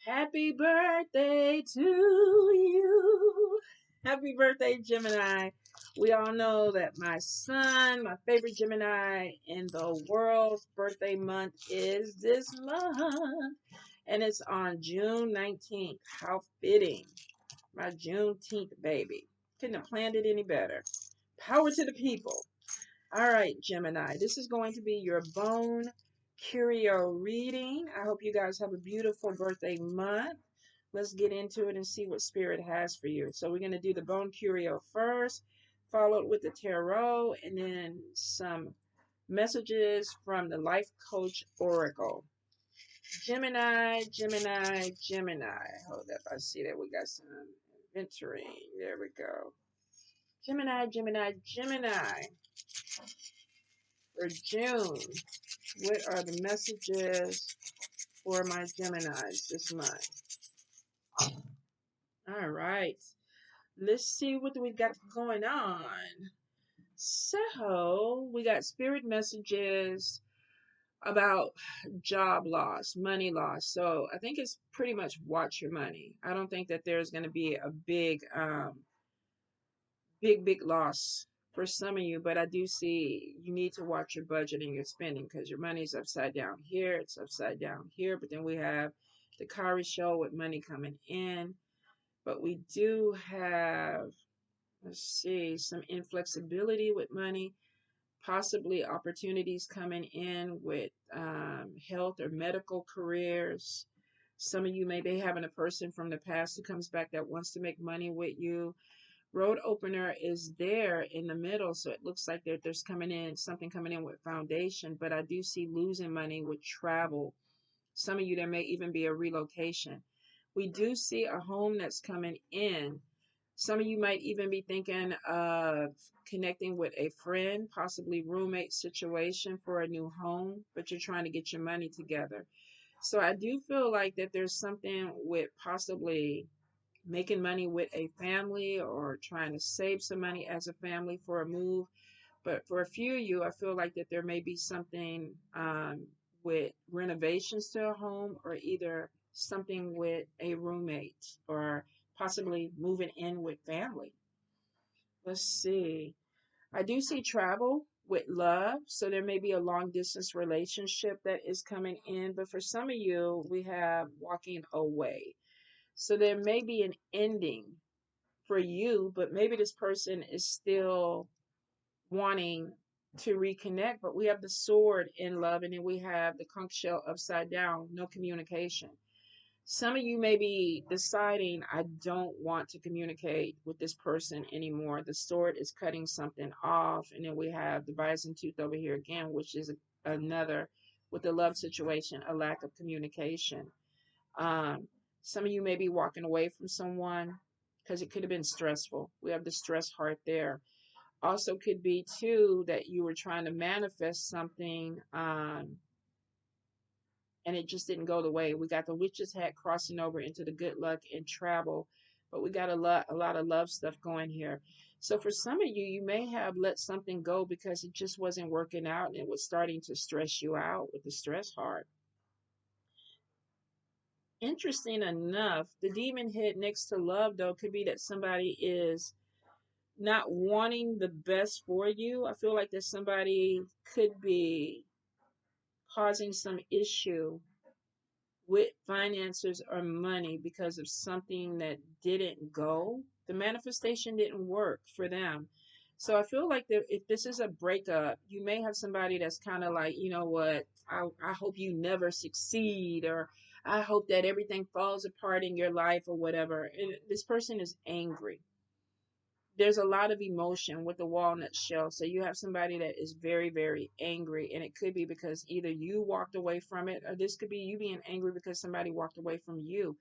Happy birthday to you. Happy birthday, Gemini. We all know that my son, my favorite Gemini in the world's birthday month is this month. And it's on June 19th. How fitting. My Juneteenth baby. Couldn't have planned it any better. Power to the people. All right, Gemini, this is going to be your bone curio reading. I hope you guys have a beautiful birthday month. Let's get into it and see what Spirit has for you. So we're going to do the bone curio first, followed with the tarot, and then some messages from the Life Coach Oracle. Gemini, Gemini, Gemini. Hold up, I see that we got some inventory. There we go. Gemini, Gemini, Gemini. For June, what are the messages for my Geminis this month? All right, let's see what we got going on. So, we got spirit messages about job loss, money loss. So, I think it's pretty much watch your money. I don't think that there's going to be a big loss for some of you, but I do see you need to watch your budget and your spending because your money's upside down here, it's upside down here. But then we have the Kari show with money coming in, but we do have, let's see, some inflexibility with money, possibly opportunities coming in with health or medical careers. Some of you may be having a person from the past who comes back that wants to make money with you. Road opener is there in the middle, so it looks like there's something coming in with foundation, but I do see losing money with travel. Some of you, there may even be a relocation. We do see a home that's coming in. Some of you might even be thinking of connecting with a friend, possibly roommate situation for a new home, but you're trying to get your money together. So I do feel like that there's something with possibly making money with a family or trying to save some money as a family for a move. But for a few of you, I feel like that there may be something with renovations to a home or either something with a roommate or possibly moving in with family. Let's see. I do see travel with love. So there may be a long distance relationship that is coming in. But for some of you, we have walking away. So there may be an ending for you, but maybe this person is still wanting to reconnect. But we have the sword in love, and then we have the conch shell upside down, no communication. Some of you may be deciding, I don't want to communicate with this person anymore. The sword is cutting something off, and then we have the bison tooth over here again, which is another, with the love situation, a lack of communication. Um, some of you may be walking away from someone because it could have been stressful. We have the stress heart there. Also could be too that you were trying to manifest something and it just didn't go the way. We got the witch's hat crossing over into the good luck and travel, but we got a lot of love stuff going here. So for some of you, you may have let something go because it just wasn't working out and it was starting to stress you out with the stress heart. Interesting enough, the demon head next to love, though, could be that somebody is not wanting the best for you. I feel like that somebody could be causing some issue with finances or money because of something that didn't go. The manifestation didn't work for them. So I feel like that if this is a breakup, you may have somebody that's kind of like, you know what, I hope you never succeed, or I hope that everything falls apart in your life or whatever. And this person is angry. There's a lot of emotion with the walnut shell. So you have somebody that is very, very angry, and it could be because either you walked away from it, or this could be you being angry because somebody walked away from you.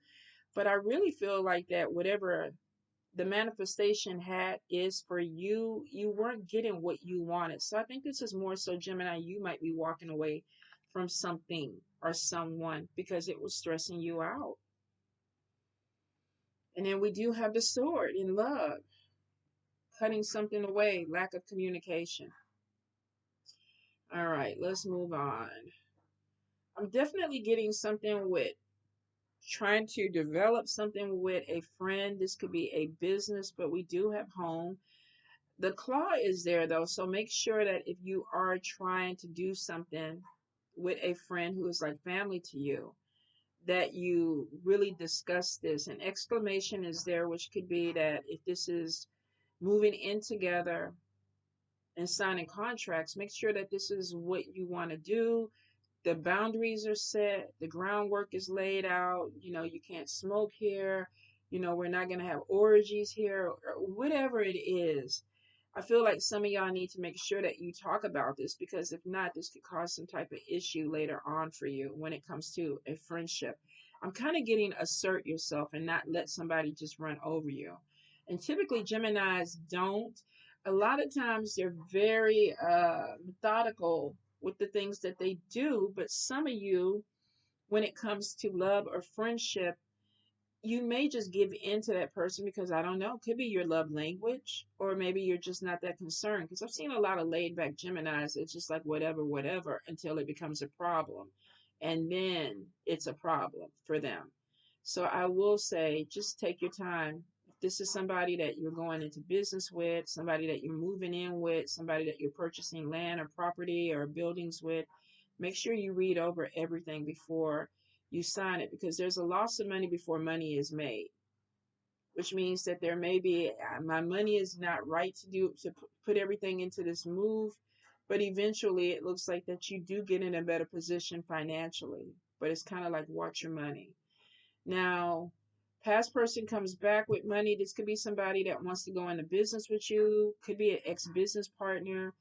But I really feel like that whatever the manifestation hat is for you, you weren't getting what you wanted. So I think this is more so, Gemini, you might be walking away from something or someone because it was stressing you out. And then we do have the sword in love, cutting something away, lack of communication. All right, let's move on. I'm definitely getting something with trying to develop something with a friend. This could be a business, but we do have home. The claw is there though, so make sure that if you are trying to do something with a friend who is like family to you, that you really discuss this. An exclamation is there, which could be that if this is moving in together and signing contracts, make sure that this is what you want to do. The boundaries are set, the groundwork is laid out. You can't smoke here. We're not going to have orgies here, or whatever it is. I feel like some of y'all need to make sure that you talk about this, because if not, this could cause some type of issue later on for you when it comes to a friendship. I'm kind of getting assert yourself and not let somebody just run over you. And typically, Geminis don't. A lot of times they're very methodical with the things that they do, but some of you, when it comes to love or friendship, you may just give in to that person because I don't know, could be your love language, or maybe you're just not that concerned. Because I've seen a lot of laid back Geminis. It's just like whatever, whatever, until it becomes a problem. And then it's a problem for them. So I will say, just take your time. If this is somebody that you're going into business with, somebody that you're moving in with, somebody that you're purchasing land or property or buildings with, make sure you read over everything before you sign it, because there's a loss of money before money is made, which means that there may be my money is not right to put everything into this move, but eventually it looks like that you do get in a better position financially. But it's kind of like, watch your money. Now, past person comes back with money. This could be somebody that wants to go into business with you, could be an ex-business partner.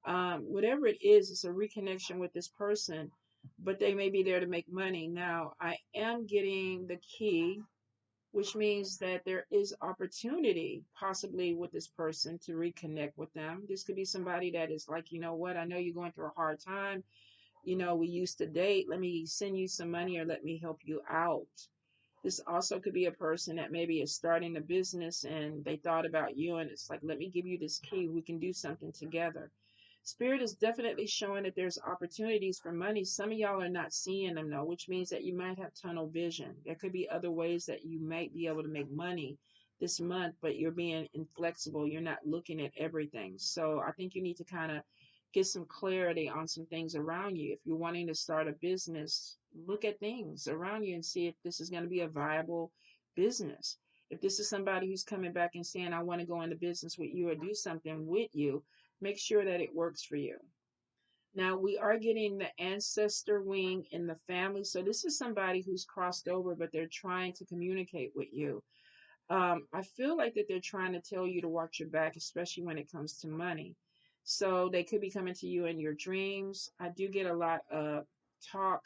Whatever it is, it's a reconnection with this person, but they may be there to make money. Now, I am getting the key, which means that there is opportunity possibly with this person to reconnect with them. This could be somebody that is like, you know what, I know you're going through a hard time. We used to date. Let me send you some money, or let me help you out. This also could be a person that maybe is starting a business and they thought about you, and it's like, let me give you this key. We can do something together. Spirit is definitely showing that there's opportunities for money. Some of y'all are not seeing them though, which means that you might have tunnel vision. There could be other ways that you might be able to make money this month, but you're being inflexible. You're not looking at everything. So I think you need to kind of get some clarity on some things around you. If you're wanting to start a business, look at things around you and see if this is going to be a viable business. If this is somebody who's coming back and saying, I want to go into business with you or do something with you, make sure that it works for you. Now, we are getting the ancestor wing in the family. So this is somebody who's crossed over, but they're trying to communicate with you. I feel like that they're trying to tell you to watch your back, especially when it comes to money. So they could be coming to you in your dreams. I do get a lot of talk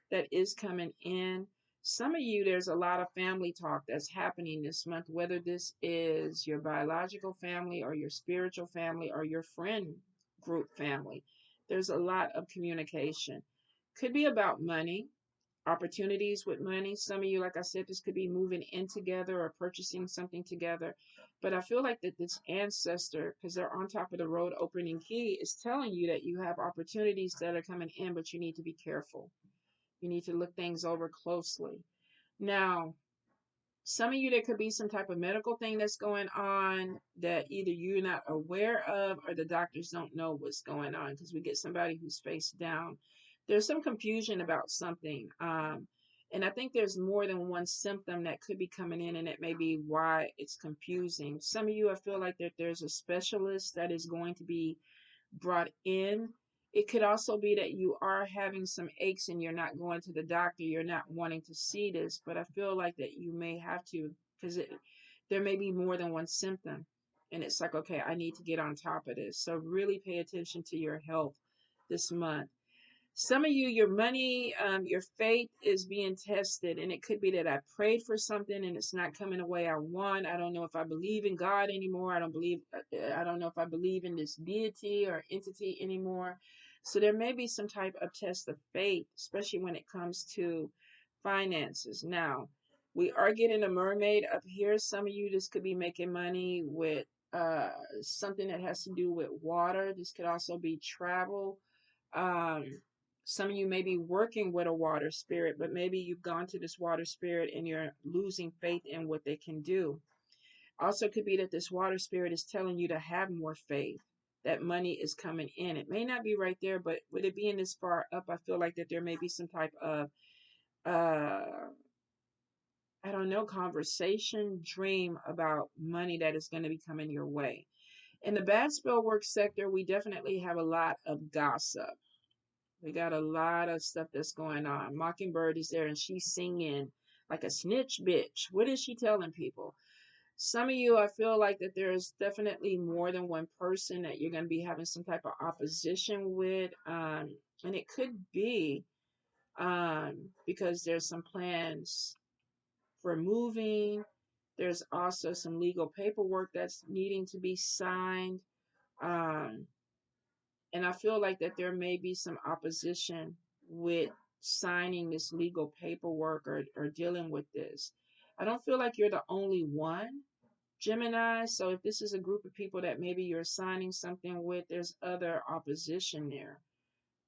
that is coming in. Some of you, there's a lot of family talk that's happening this month, whether this is your biological family or your spiritual family or your friend group family. There's a lot of communication. Could be about money, opportunities with money. Some of you, like I said, this could be moving in together or purchasing something together. But I feel like that this ancestor, because they're on top of the road opening key, is telling you that you have opportunities that are coming in, but you need to be careful. You need to look things over closely. Now, some of you, there could be some type of medical thing that's going on that either you're not aware of or the doctors don't know what's going on, because we get somebody who's face down. There's some confusion about something. And I think there's more than one symptom that could be coming in, and it may be why it's confusing. Some of you, I feel like that there's a specialist that is going to be brought in. It could also be that you are having some aches and you're not going to the doctor. You're not wanting to see this, but I feel like that you may have to, because there may be more than one symptom. And it's like, okay, I need to get on top of this. So really pay attention to your health this month. Some of you, your money, your faith is being tested, and it could be that I prayed for something and it's not coming the way I want. I don't know if I believe in God anymore. I don't know if I believe in this deity or entity anymore. So there may be some type of test of faith, especially when it comes to finances. Now, we are getting a mermaid up here. Some of you, this could be making money with something that has to do with water. This could also be travel. Um, Some of you may be working with a water spirit, but maybe you've gone to this water spirit and you're losing faith in what they can do. Also, could be that this water spirit is telling you to have more faith, that money is coming in. It may not be right there, but with it being this far up, I feel like that there may be some type of, I don't know, conversation, dream about money that is going to be coming your way. In the bad spell work sector, we definitely have a lot of gossip. We got a lot of stuff that's going on. Mockingbird is there and she's singing like a snitch bitch. What is she telling people? Some of you, I feel like that there's definitely more than one person that you're going to be having some type of opposition with. And it could be because there's some plans for moving. There's also some legal paperwork that's needing to be signed. Um, and I feel like that there may be some opposition with signing this legal paperwork or dealing with this. I don't feel like you're the only one, Gemini. So if this is a group of people that maybe you're signing something with, there's other opposition there.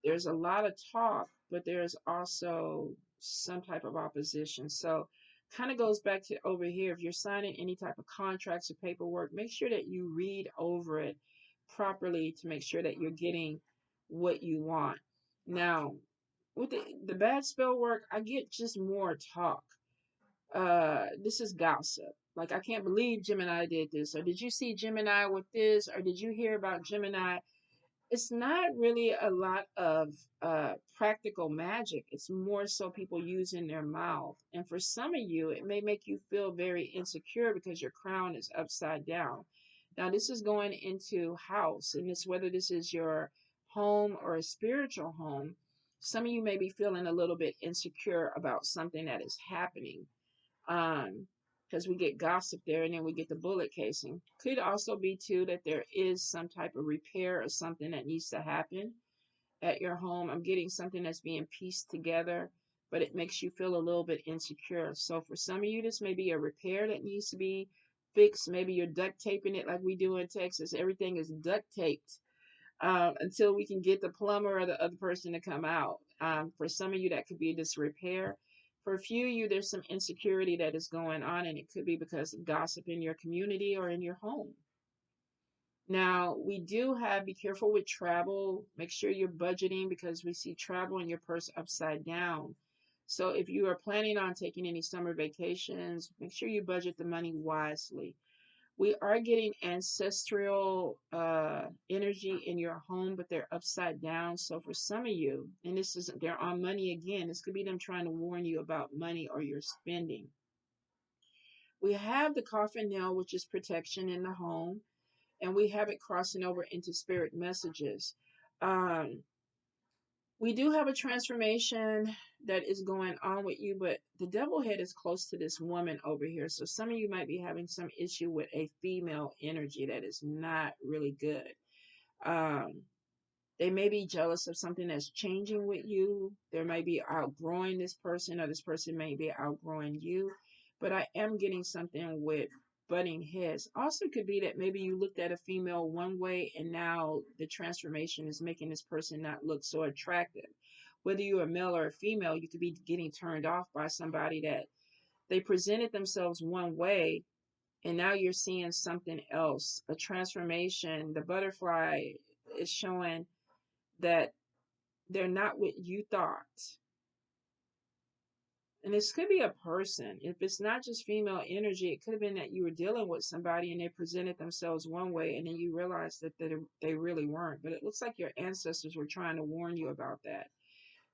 There's a lot of talk, but there's also some type of opposition. So kind of goes back to over here. If you're signing any type of contracts or paperwork, make sure that you read over it properly to make sure that you're getting what you want. Now, with the bad spell work, I get just more talk. This is gossip. Like, I can't believe Gemini did this, or did you see Gemini with this, or did you hear about Gemini? It's not really a lot of practical magic. It's more so people using their mouth. And for some of you, it may make you feel very insecure because your crown is upside down. Now, this is going into house, and it's whether this is your home or a spiritual home. Some of you may be feeling a little bit insecure about something that is happening. Um, because we get gossip there and then we get the bullet casing. Could also be too that there is some type of repair or something that needs to happen at your home. I'm getting something that's being pieced together, but it makes you feel a little bit insecure. So for some of you, this may be a repair that needs to be fixed. Maybe you're duct taping it like we do in Texas. Everything is duct taped until we can get the plumber or the other person to come out. For some of you, that could be this repair. For a few of you, there's some insecurity that is going on, and it could be because of gossip in your community or in your home. Now, we do have, be careful with travel. Make sure you're budgeting because we see travel in your purse upside down. So if you are planning on taking any summer vacations, make sure you budget the money wisely. We are getting ancestral energy in your home, but they're upside down. So for some of you, and this isn't, they're on money again. This could be them trying to warn you about money or your spending. We have the coffin nail, which is protection in the home, and we have it crossing over into spirit messages. Um, we do have a transformation that is going on with you, but the devil head is close to this woman over here. So some of you might be having some issue with a female energy that is not really good. Um, they may be jealous of something that's changing with you. They may be outgrowing this person, or this person may be outgrowing you. But I am getting something with butting heads. Also could be that maybe you looked at a female one way and now the transformation is making this person not look so attractive. Whether you're a male or a female, you could be getting turned off by somebody that they presented themselves one way and now you're seeing something else. A transformation. The butterfly is showing that they're not what you thought. And this could be a person. If it's not just female energy, it could have been that you were dealing with somebody and they presented themselves one way and then you realized that they really weren't. But it looks like your ancestors were trying to warn you about that.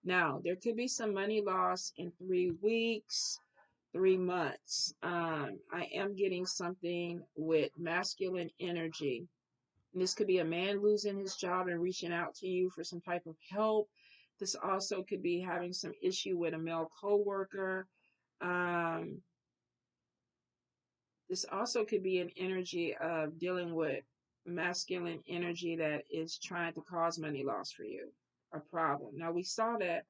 Now, there could be some money loss in 3 weeks, 3 months. I am getting something with masculine energy. And this could be a man losing his job and reaching out to you for some type of help. This also could be having some issue with a male coworker. Um, this also could be an energy of dealing with masculine energy that is trying to cause money loss for you, a problem. Now, we saw that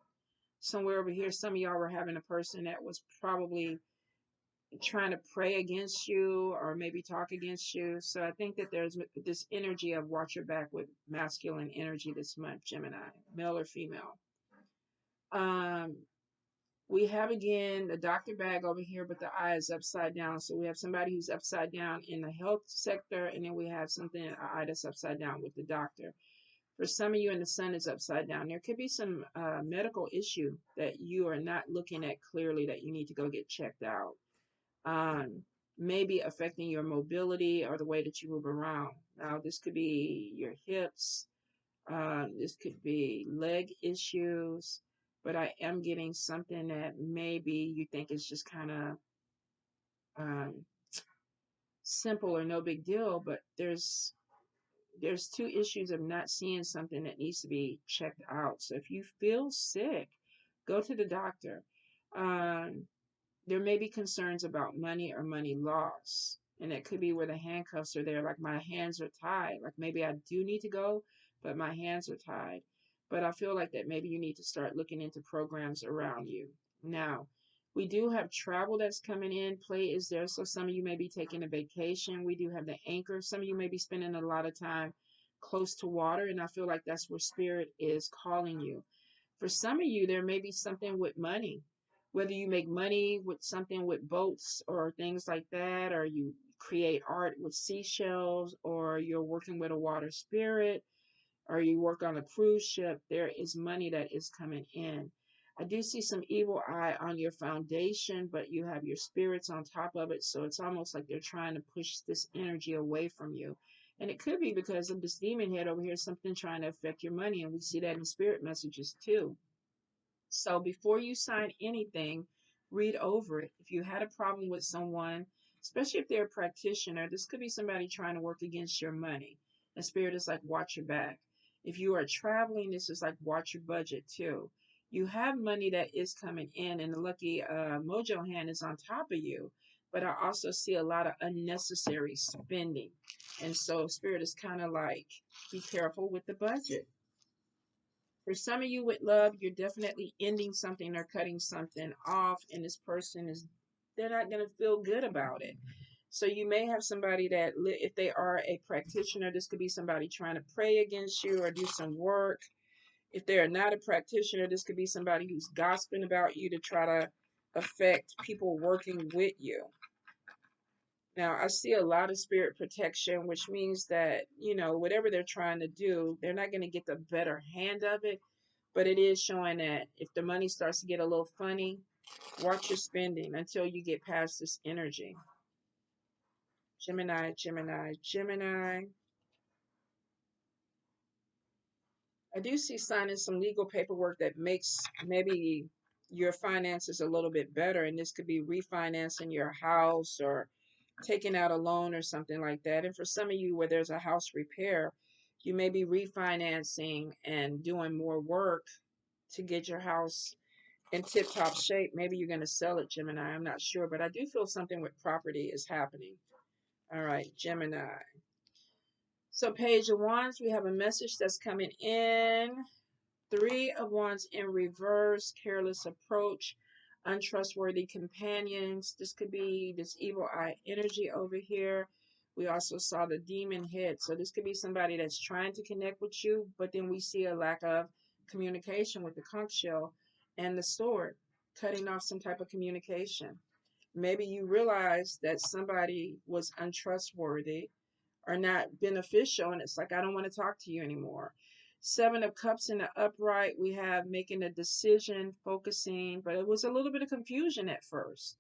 somewhere over here. Some of y'all were having a person that was probably trying to pray against you or maybe talk against you. So I think that there's this energy of watch your back with masculine energy this month, Gemini, male or female. Um, we have again the doctor bag over here, but the eye is upside down. So we have somebody who's upside down in the health sector, and then we have something, an eye that's upside down with the doctor. For some of you, and the sun is upside down. There could be some medical issue that you are not looking at clearly that you need to go get checked out. Maybe affecting your mobility or the way that you move around. Now, this could be your hips. This could be leg issues. But I am getting something that maybe you think is just kind of um, simple or no big deal, but there's two issues of not seeing something that needs to be checked out. So if you feel sick, go to the doctor. Um, there may be concerns about money or money loss. And it could be where the handcuffs are there, like my hands are tied. Like maybe I do need to go, but my hands are tied. But I feel like that maybe you need to start looking into programs around you. Now, we do have travel that's coming in. Play is there. So some of you may be taking a vacation. We do have the anchor. Some of you may be spending a lot of time close to water. And I feel like that's where spirit is calling you. For some of you, there may be something with money, whether you make money with something with boats or things like that, or you create art with seashells, or you're working with a water spirit, or you work on a cruise ship. There is money that is coming in. I do see some evil eye on your foundation, but you have your spirits on top of it. So it's almost like they're trying to push this energy away from you. And it could be because of this demon head over here, something trying to affect your money. And we see that in spirit messages too. So before you sign anything, read over it. If you had a problem with someone, especially if they're a practitioner, this could be somebody trying to work against your money. The spirit is like, watch your back. If you are traveling, this is like, watch your budget too. You have money that is coming in, and the lucky mojo hand is on top of you. But I also see a lot of unnecessary spending. And so spirit is kind of like, be careful with the budget. For some of you with love, you're definitely ending something or cutting something off, and this person is, they're not going to feel good about it. So you may have somebody that, if they are a practitioner, this could be somebody trying to pray against you or do some work. If they are not a practitioner, this could be somebody who's gossiping about you to try to affect people working with you. Now, I see a lot of spirit protection, which means that, whatever they're trying to do, they're not going to get the better hand of it. But it is showing that if the money starts to get a little funny, watch your spending until you get past this energy. Gemini, Gemini, Gemini. I do see signing some legal paperwork that makes maybe your finances a little bit better. And this could be refinancing your house or taking out a loan or something like that. And for some of you where there's a house repair, you may be refinancing and doing more work to get your house in tip-top shape. Maybe you're going to sell it, Gemini. I'm not sure, but I do feel something with property is happening. All right, Gemini. So Page of Wands, we have a message that's coming in. Three of Wands in reverse, careless approach, untrustworthy companions. This could be this evil eye energy over here. We also saw the demon head. So this could be somebody that's trying to connect with you, but then we see a lack of communication with the conch shell and the sword, cutting off some type of communication. Maybe you realize that somebody was untrustworthy or not beneficial, and it's like, I don't want to talk to you anymore. Seven of Cups in the upright, we have making a decision, focusing, but it was a little bit of confusion at first.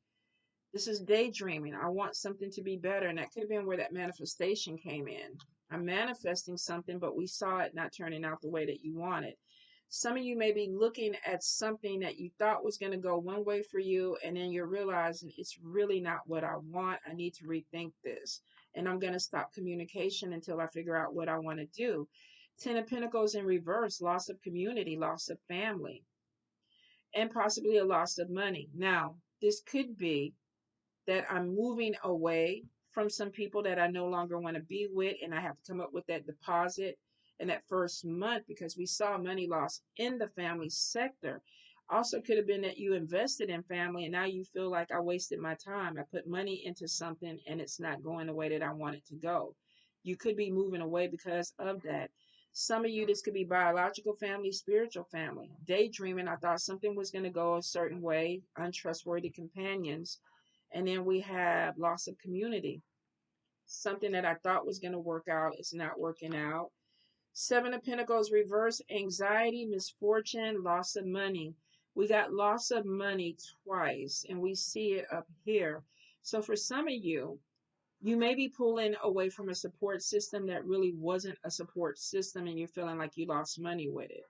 This is daydreaming. I want something to be better, and that could have been where that manifestation came in. I'm manifesting something, but we saw it not turning out the way that you wanted. Some of you may be looking at something that you thought was going to go one way for you, and then you're realizing it's really not what I want. I need to rethink this, and I'm going to stop communication until I figure out what I want to do. Ten of Pentacles in reverse, loss of community, loss of family, and possibly a loss of money. Now, this could be that I'm moving away from some people that I no longer want to be with, and I have to come up with that deposit in that first month because we saw money loss in the family sector. Also could have been that you invested in family and now you feel like I wasted my time. I put money into something and it's not going the way that I want it to go. You could be moving away because of that. Some of you, this could be biological family, spiritual family. Daydreaming, I thought something was going to go a certain way, untrustworthy companions. And then we have loss of community. Something that I thought was going to work out is not working out. Seven of Pentacles reverse, anxiety, misfortune, loss of money. We got loss of money twice, and we see it up here. So for some of you, you may be pulling away from a support system that really wasn't a support system, and you're feeling like you lost money with it.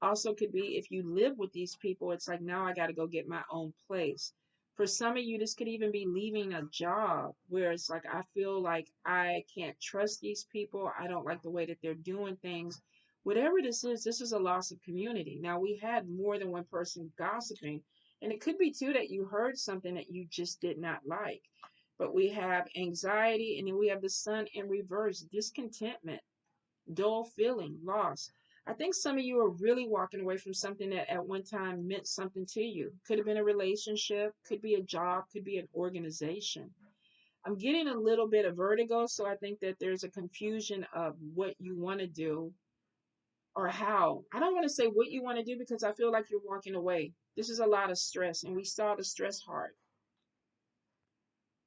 Also could be if you live with these people, it's like, now I got to go get my own place. For some of you, this could even be leaving a job where it's like, I feel like I can't trust these people. I don't like the way that they're doing things. Whatever this is a loss of community. Now, we had more than one person gossiping, and it could be too that you heard something that you just did not like. But we have anxiety, and then we have the sun in reverse, discontentment, dull feeling, loss. I think some of you are really walking away from something that at one time meant something to you. Could have been a relationship, could be a job, could be an organization. I'm getting a little bit of vertigo, so I think that there's a confusion of what you want to do or how. I don't want to say what you want to do because I feel like you're walking away. This is a lot of stress, and we saw the stress heart.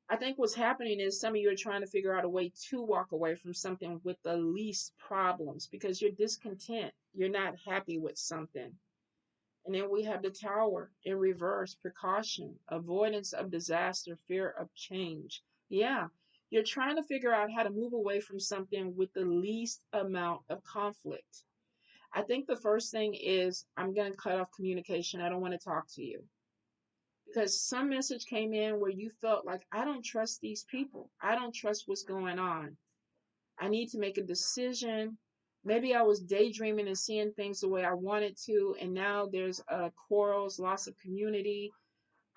I think what's happening is some of you are trying to figure out a way to walk away from something with the least problems because you're discontent. You're not happy with something. And then we have the Tower in reverse, precaution, avoidance of disaster, fear of change. Yeah, you're trying to figure out how to move away from something with the least amount of conflict. I think the first thing is I'm going to cut off communication. I don't want to talk to you. Because some message came in where you felt like, I don't trust these people. I don't trust what's going on. I need to make a decision. Maybe I was daydreaming and seeing things the way I wanted to, and now there's quarrels, loss of community.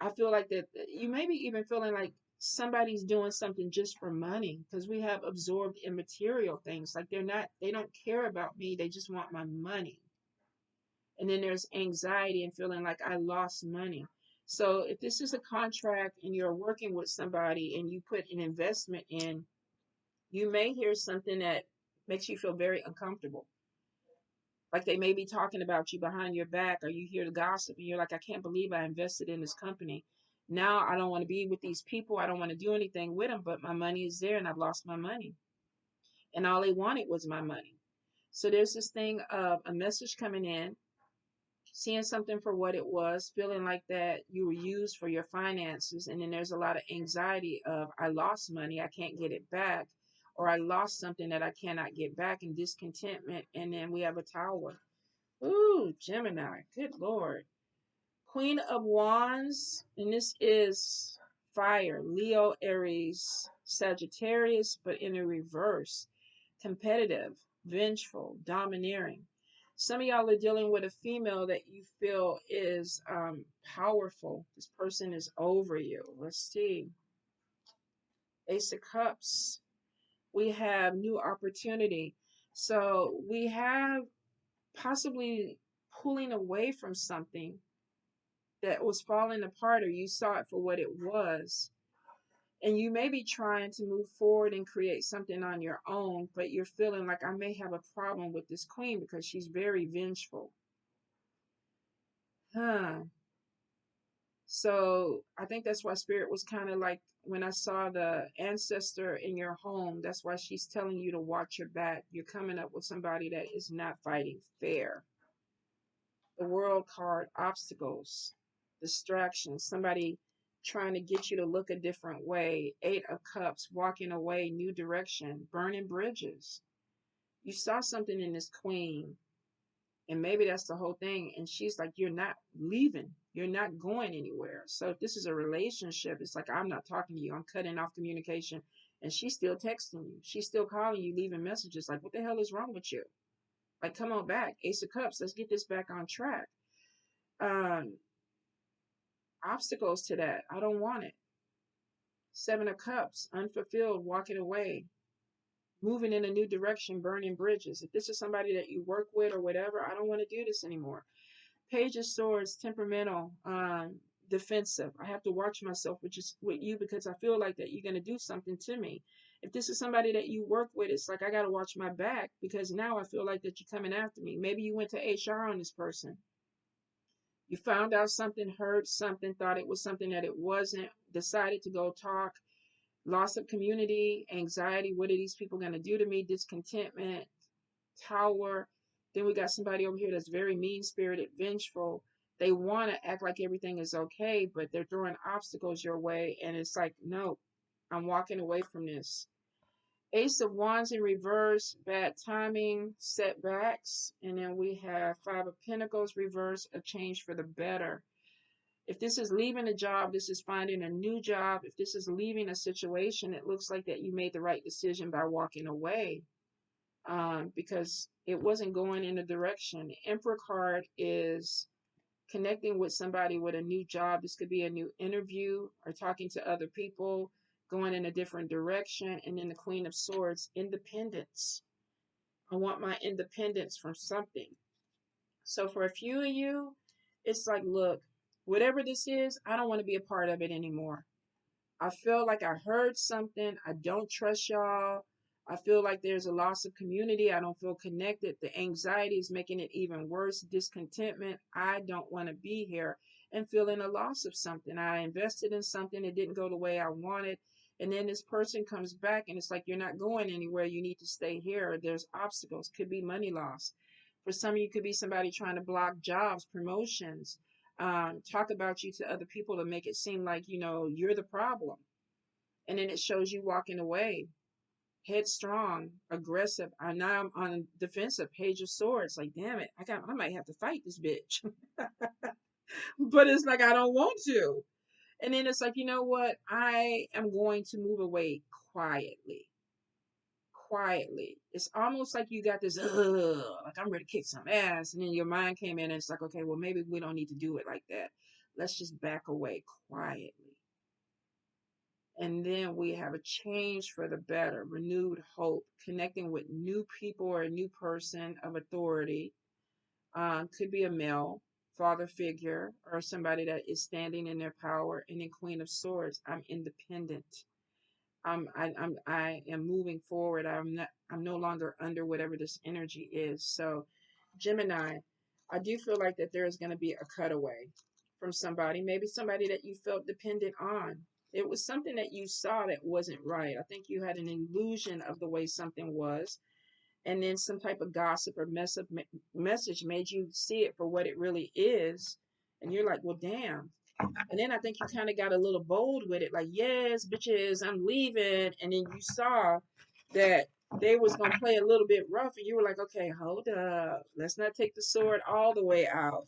I feel like that you may be even feeling like somebody's doing something just for money because we have absorbed immaterial things. Like they don't care about me. They just want my money. And then there's anxiety and feeling like I lost money. So if this is a contract and you're working with somebody and you put an investment in, you may hear something that makes you feel very uncomfortable. Like they may be talking about you behind your back, or you hear the gossip and you're like, I can't believe I invested in this company. Now I don't want to be with these people. I don't want to do anything with them, but my money is there and I've lost my money. And all they wanted was my money. So there's this thing of a message coming in, seeing something for what it was, feeling like that you were used for your finances. And then there's a lot of anxiety of, I lost money, I can't get it back, or I lost something that I cannot get back, and discontentment. And then we have a Tower. Ooh, Gemini, good Lord. Queen of Wands, and this is fire, Leo, Aries, Sagittarius, but in a reverse. Competitive, vengeful, domineering. Some of y'all are dealing with a female that you feel is powerful. This person is over you. Let's see. Ace of Cups. We have new opportunity. So we have possibly pulling away from something that was falling apart, or you saw it for what it was. And you may be trying to move forward and create something on your own, but you're feeling like, I may have a problem with this queen because she's very vengeful. So I think that's why Spirit was kind of like, when I saw the ancestor in your home, that's why she's telling you to watch your back. You're coming up with somebody that is not fighting fair. The World card, obstacles, distractions, somebody trying to get you to look a different way. Eight of Cups, walking away, new direction, burning bridges. You saw something in this queen, and maybe that's the whole thing. And she's like, you're not leaving. You're not going anywhere. So if this is a relationship, it's like, I'm not talking to you. I'm cutting off communication. And she's still texting you. She's still calling you, leaving messages like, what the hell is wrong with you? Like, come on back. Ace of Cups, let's get this back on track. Obstacles to that. I don't want it. Seven of Cups, unfulfilled, walking away, moving in a new direction, burning bridges. If this is somebody that you work with or whatever, I don't want to do this anymore. Page of Swords, temperamental, defensive. I have to watch myself with you because I feel like that you're going to do something to me. If this is somebody that you work with, it's like I got to watch my back because now I feel like that you're coming after me. Maybe you went to HR on this person. You found out something, heard something, thought it was something that it wasn't, decided to go talk, loss of community, anxiety. What are these people going to do to me? Discontentment, tower. Then we got somebody over here that's very mean spirited, vengeful. They want to act like everything is okay, but they're throwing obstacles your way. And it's like, no, I'm walking away from this. Ace of Wands in reverse, bad timing, setbacks. And then we have Five of Pentacles reverse, a change for the better. If this is leaving a job, this is finding a new job. If this is leaving a situation, it looks like that you made the right decision by walking away, because it wasn't going in a direction. The Emperor card is connecting with somebody with a new job. This could be a new interview or talking to other people, going in a different direction. And then the Queen of Swords, independence. I want my independence from something. So for a few of you, it's like, look, whatever this is, I don't want to be a part of it anymore. I feel like I heard something. I don't trust y'all. I feel like there's a loss of community. I don't feel connected. The anxiety is making it even worse. Discontentment. I don't want to be here, and feeling a loss of something. I invested in something. It didn't go the way I wanted. And then this person comes back and it's like, you're not going anywhere. You need to stay here. There's obstacles. Could be money loss. For some of you, could be somebody trying to block jobs, promotions, talk about you to other people to make it seem like, you're the problem. And then it shows you walking away, headstrong, aggressive. Now I'm on defensive, Page of Swords. Like, damn it, I might have to fight this bitch. But it's like, I don't want to. And then it's like, you know what? I am going to move away quietly. Quietly. It's almost like you got this, like I'm ready to kick some ass. And then your mind came in and it's like, okay, well, maybe we don't need to do it like that. Let's just back away quietly. And then we have a change for the better, renewed hope, connecting with new people or a new person of authority. Could be a male father figure or somebody that is standing in their power. And then Queen of Swords, I'm independent. I am moving forward. I'm no longer under whatever this energy is. So Gemini, I do feel like that there is going to be a cutaway from somebody, maybe somebody that you felt dependent on. It was something that you saw that wasn't right. I think you had an illusion of the way something was, and then some type of gossip or message made you see it for what it really is, and you're like, well, damn. And then I think you kind of got a little bold with it, like, yes, bitches, I'm leaving. And then you saw that they was gonna play a little bit rough, and you were like, okay, hold up, let's not take the sword all the way out.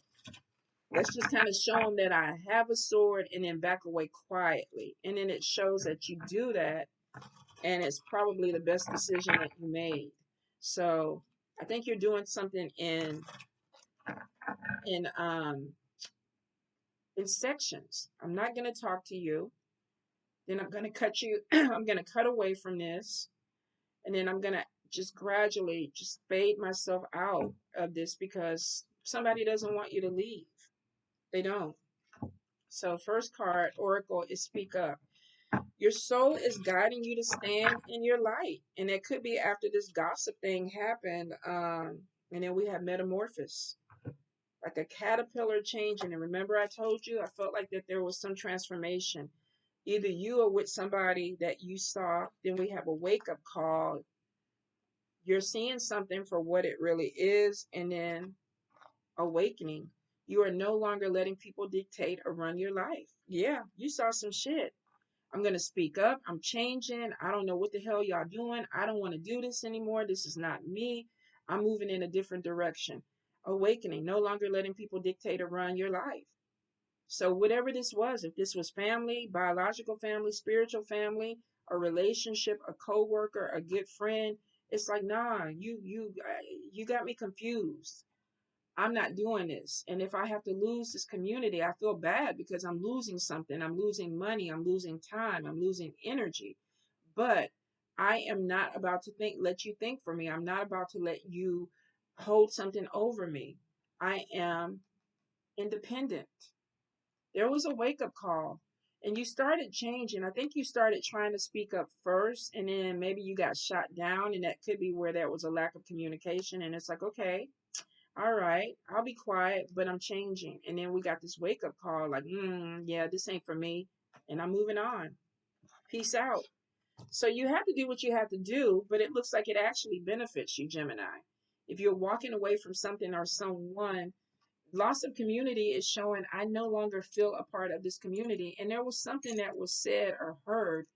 Let's just kind of show them that I have a sword and then back away quietly. And then it shows that you do that, and it's probably the best decision that you made. So I think you're doing something in um in sections. I'm not gonna talk to you. Then I'm gonna cut you. I'm gonna cut away from this, and then I'm gonna just gradually just fade myself out of this because somebody doesn't want you to leave. They don't. So first card, Oracle, is speak up. Your soul is guiding you to stand in your light. And it could be after this gossip thing happened. And then we have metamorphosis, like a caterpillar changing. And remember, I told you, I felt like that there was some transformation. Either you or with somebody that you saw. Then we have a wake up call. You're seeing something for what it really is. And then awakening. You are no longer letting people dictate or run your life. Yeah, you saw some shit. I'm going to speak up. I'm changing. I don't know what the hell y'all doing. I don't want to do this anymore. This is not me. I'm moving in a different direction. Awakening, no longer letting people dictate or run your life. So whatever this was, if this was family, biological family, spiritual family, a relationship, a coworker, a good friend, it's like, nah, you got me confused. I'm not doing this. And if I have to lose this community, I feel bad because I'm losing something. I'm losing money. I'm losing time. I'm losing energy. But I am not about to let you think for me. I'm not about to let you hold something over me. I am independent. There was a wake up call, and you started changing. I think you started trying to speak up first, and then maybe you got shot down, and that could be where there was a lack of communication. And it's like, okay, all right, I'll be quiet, but I'm changing. And then we got this wake up call, like, yeah, this ain't for me, and I'm moving on. Peace out. So you have to do what you have to do, but it looks like it actually benefits you, Gemini. If you're walking away from something or someone, loss of community is showing I no longer feel a part of this community. And there was something that was said or heard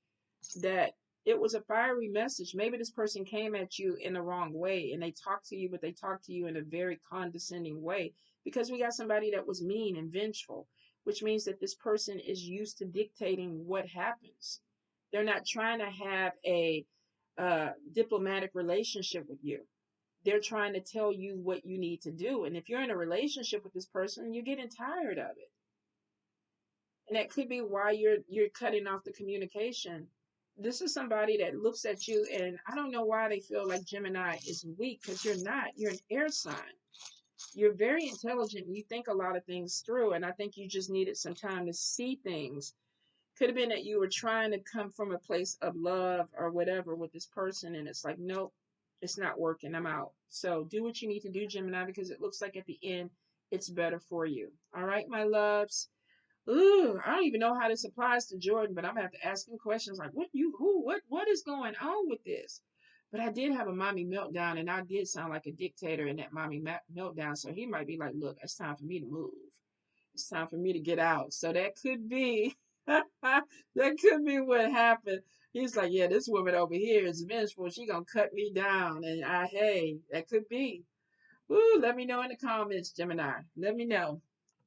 that it was a fiery message. Maybe this person came at you in the wrong way and they talked to you, but they talked to you in a very condescending way because we got somebody that was mean and vengeful, which means that this person is used to dictating what happens. They're not trying to have a diplomatic relationship with you. They're trying to tell you what you need to do. And if you're in a relationship with this person, you're getting tired of it. And that could be why you're cutting off the communication. This is somebody that looks at you, and I don't know why they feel like Gemini is weak, because you're not. You're an air sign. You're very intelligent. You think a lot of things through, and I think you just needed some time to see things. Could have been that you were trying to come from a place of love or whatever with this person, and it's like, nope, it's not working. I'm out. So do what you need to do, Gemini, because it looks like at the end it's better for you. All right, my loves. Ooh, I don't even know how this applies to Jordan, but I'm gonna have to ask him questions like, what is going on with this? But I did have a mommy meltdown, and I did sound like a dictator in that mommy meltdown. So he might be like, look, it's time for me to move. It's time for me to get out. So that could be, that could be what happened. He's like, yeah, this woman over here is vengeful. She gonna cut me down, and hey, that could be. Ooh, let me know in the comments, Gemini. Let me know.